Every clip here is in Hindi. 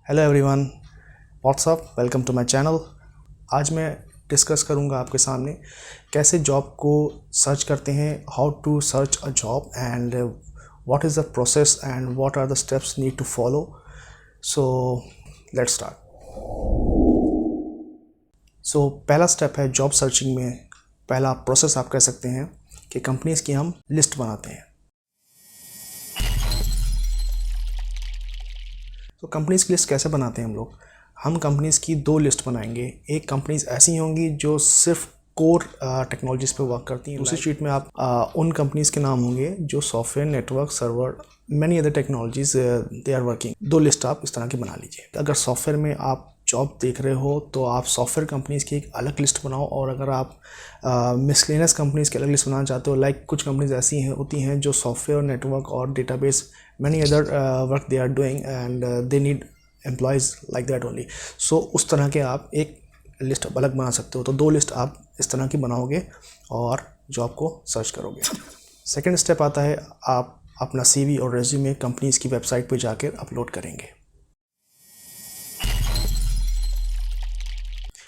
Hello everyone, what's up, welcome to my channel. आज मैं डिस्कस करूंगा आपके सामने कैसे जॉब को सर्च करते हैं, how to search a job and what is the process and what are the steps need to follow. So let's start. So पहला स्टेप है जॉब सर्चिंग में, पहला प्रोसेस आप कह सकते हैं कि कंपनीज़ की हम लिस्ट बनाते हैं। तो कंपनीज़ की लिस्ट कैसे बनाते हैं हम कंपनीज़ की दो लिस्ट बनाएंगे। एक कंपनीज़ ऐसी होंगी जो सिर्फ कोर टेक्नोलॉजीज़ पे वर्क करती हैं। दूसरी शीट में आप उन कंपनीज़ के नाम होंगे जो software, network, server, many other technologies they are working. दो लिस्ट आप इस तरह की बना लीजिए। अगर सॉफ्टवेयर में आप जॉब देख रहे हो तो आप सॉफ्टवेयर कंपनीज़ की एक अलग लिस्ट बनाओ, और अगर आप मिसलेनियस कंपनीज़ की अलग लिस्ट बनाना चाहते हो, लाइक कुछ कंपनीज़ ऐसी होती हैं जो सॉफ्टवेयर, नेटवर्क और database many other work they are doing and they need employees like that only. So उस तरह के आप एक लिस्ट अलग बना सकते हो। तो दो लिस्ट आप इस तरह की बनाओगे और जॉब को सर्च करोगे। सेकेंड स्टेप आता है, आप अपना CV और रेज्यूमे कंपनीज़ की वेबसाइट पर जाकर अपलोड करेंगे।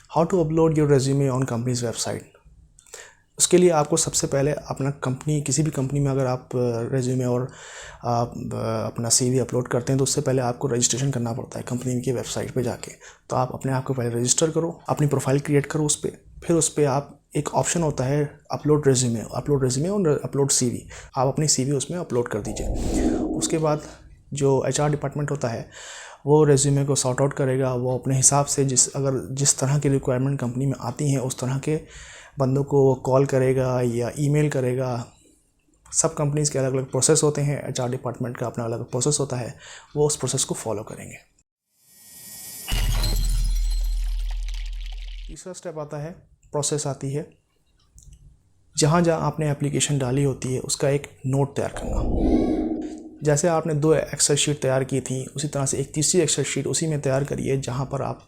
How to upload your resume on companies website. उसके लिए आपको सबसे पहले अपना कंपनी, किसी भी कंपनी में अगर आप रेज्यूमे और आप अपना CV अपलोड करते हैं तो उससे पहले आपको रजिस्ट्रेशन करना पड़ता है कंपनी की वेबसाइट पे जाके। तो आप अपने आप को पहले रजिस्टर करो, अपनी प्रोफाइल क्रिएट करो उस पर। फिर उस पर आप एक ऑप्शन होता है अपलोड रेज्यूमे और अपलोड CV। आप अपनी CV उसमें अपलोड कर दीजिए। उसके बाद जो HR डिपार्टमेंट होता है वो रेज्यूमे को सॉर्ट आउट करेगा। वो अपने हिसाब से जिस तरह की रिक्वायरमेंट कंपनी में आती हैं उस तरह के बंदों को कॉल करेगा या ईमेल करेगा। सब कंपनीज़ के अलग अलग प्रोसेस होते हैं, HR डिपार्टमेंट का अपना अलग प्रोसेस होता है, वो उस प्रोसेस को फॉलो करेंगे। तीसरा स्टेप आता है, प्रोसेस आती है जहाँ जहाँ आपने एप्लीकेशन डाली होती है उसका एक नोट तैयार करना। जैसे आपने 2 एक्सेल शीट तैयार की थी, उसी तरह से एक तीसरी एक्सेल शीट उसी में तैयार करिए जहाँ पर आप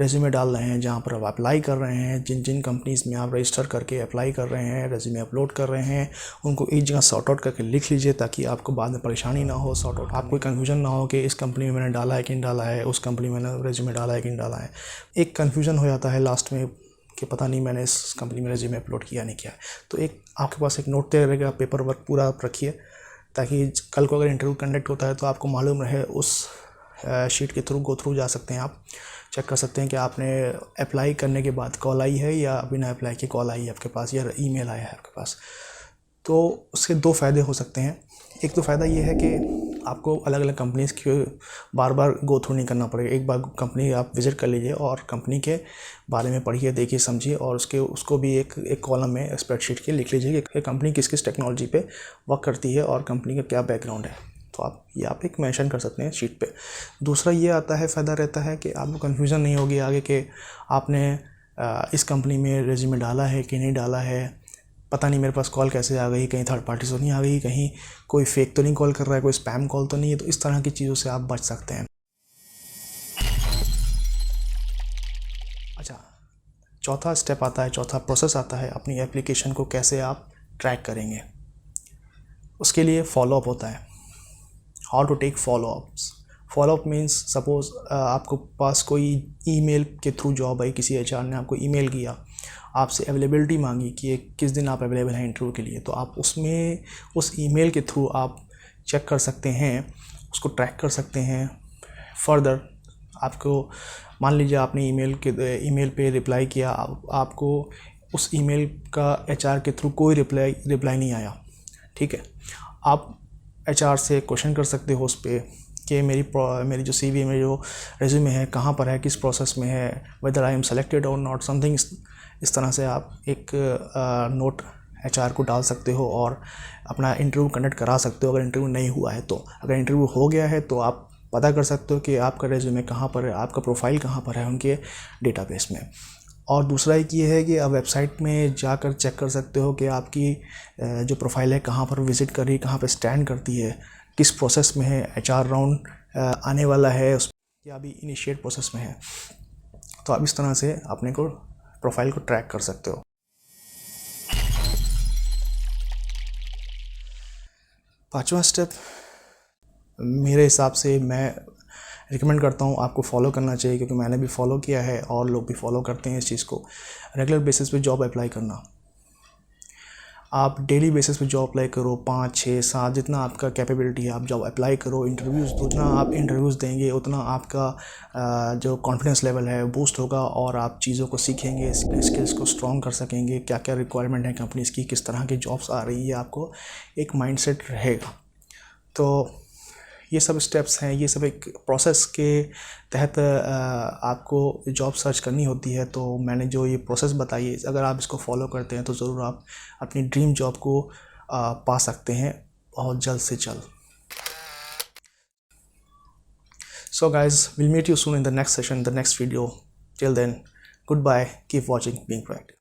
रेज्यूमे डाल रहे हैं, जहाँ पर आप अप्लाई कर रहे हैं, जिन जिन कंपनीज़ में आप रजिस्टर करके अप्लाई कर रहे हैं, रेज्यूमे अपलोड कर रहे हैं, उनको एक जगह सॉर्ट आउट करके लिख लीजिए ताकि आपको बाद में परेशानी ना हो। सॉर्ट आउट, आपको कन्फ्यूजन ना हो कि इस कंपनी में मैंने डाला है कि नहीं डाला है, उस कंपनी में मैंने रेज्यूमे डाला है कि नहीं डाला है। एक कन्फ्यूजन हो जाता है लास्ट में कि पता नहीं मैंने इस कंपनी में रेज्यूमे अपलोड किया नहीं किया। तो एक आपके पास एक नोट तैयार रहेगा, पेपर वर्क पूरा आप रखिए ताकि कल को अगर इंटरव्यू कंडक्ट होता है तो आपको मालूम रहे। उस शीट के थ्रू गो थ्रू जा सकते हैं, आप चेक कर सकते हैं कि आपने अप्लाई करने के बाद कॉल आई है या बिना अप्लाई के कॉल आई है आपके पास या ईमेल आया है आपके पास। तो उसके दो फ़ायदे हो सकते हैं। एक तो फ़ायदा ये है कि आपको अलग अलग कंपनीज़ के बार बार गो थ्रू नहीं करना पड़ेगा। एक बार कंपनी आप विज़िट कर लीजिए और कंपनी के बारे में पढ़िए, देखिए, समझिए, और उसको भी एक कॉलम में स्प्रेडशीट के लिख लीजिए कि कंपनी किस किस टेक्नोलॉजी पे वर्क करती है और कंपनी का क्या बैकग्राउंड है। तो आप एक मेंशन कर सकते हैं शीट पे। दूसरा ये आता है, फ़ायदा रहता है कि आपको कन्फ्यूज़न नहीं होगी आगे कि आपने इस कंपनी में रेज्यूमे डाला है कि नहीं डाला है, पता नहीं मेरे पास कॉल कैसे आ गई, कहीं थर्ड पार्टी तो नहीं आ गई, कहीं कोई फेक तो नहीं कॉल कर रहा है, कोई स्पैम कॉल तो नहीं है। तो इस तरह की चीज़ों से आप बच सकते हैं। अच्छा, चौथा स्टेप आता है, चौथा प्रोसेस आता है, अपनी एप्लीकेशन को कैसे आप ट्रैक करेंगे। उसके लिए फॉलोअप होता है, how to take follow ups. Follow up means suppose आपको पास कोई ईमेल के थ्रू जॉब आई, किसी HR ने आपको ईमेल किया, आपसे अवेलेबिलिटी मांगी कि किस दिन आप अवेलेबल हैं इंटरव्यू के लिए। तो आप उसमें उस ईमेल के थ्रू आप चेक कर सकते हैं, उसको ट्रैक कर सकते हैं। फर्दर आपको मान लीजिए आपने ईमेल पे रिप्लाई किया, आपको उस ईमेल का HR के थ्रू कोई रिप्लाई नहीं आया, ठीक है। आप HR से क्वेश्चन कर सकते हो उस पर कि मेरी जो CV, मेरी जो रेज्यूमे है कहाँ पर है, किस प्रोसेस में है, वेदर आई एम सेलेक्टेड और नॉट, समथिंग इस तरह से आप एक नोट HR को डाल सकते हो और अपना इंटरव्यू कंडक्ट करा सकते हो। अगर इंटरव्यू नहीं हुआ है तो, अगर इंटरव्यू हो गया है तो आप पता कर सकते हो कि आपका रेज्यूमे कहाँ पर है, आपका प्रोफाइल कहाँ पर है उनके डेटाबेस में। और दूसरा एक ये है कि आप वेबसाइट में जाकर चेक कर सकते हो कि आपकी जो प्रोफाइल है कहाँ पर विज़िट कर रही है, कहाँ पर स्टैंड करती है, किस प्रोसेस में है, HR राउंड आने वाला है उस या अभी इनिशिएट प्रोसेस में है। तो आप इस तरह से अपने को प्रोफाइल को ट्रैक कर सकते हो। पांचवा स्टेप मेरे हिसाब से, मैं रिकमेंड करता हूँ आपको फॉलो करना चाहिए, क्योंकि मैंने भी फॉलो किया है और लोग भी फॉलो करते हैं इस चीज़ को। रेगुलर बेसिस पे जॉब अप्लाई करना, आप डेली बेसिस पे जॉब अप्लाई करो, 5, 6, 7 जितना आपका कैपेबिलिटी है आप जॉब अप्लाई करो, इंटरव्यूज़ जितना आप इंटरव्यूज़ देंगे उतना आपका जो कॉन्फिडेंस लेवल है बूस्ट होगा और आप चीज़ों को सीखेंगे, स्किल्स को स्ट्रॉन्ग कर सकेंगे, क्या क्या रिक्वायरमेंट है कंपनीज़ की, किस तरह की जॉब्स आ रही है, आपको एक माइंडसेट रहेगा। तो ये सब स्टेप्स हैं, ये सब एक प्रोसेस के तहत आपको जॉब सर्च करनी होती है। तो मैंने जो ये प्रोसेस बताई है, अगर आप इसको फॉलो करते हैं तो ज़रूर आप अपनी ड्रीम जॉब को पा सकते हैं बहुत जल्द से जल्द। So guys, we'll meet you soon in the next session, the next video. Till then, goodbye, keep watching Being Proactive.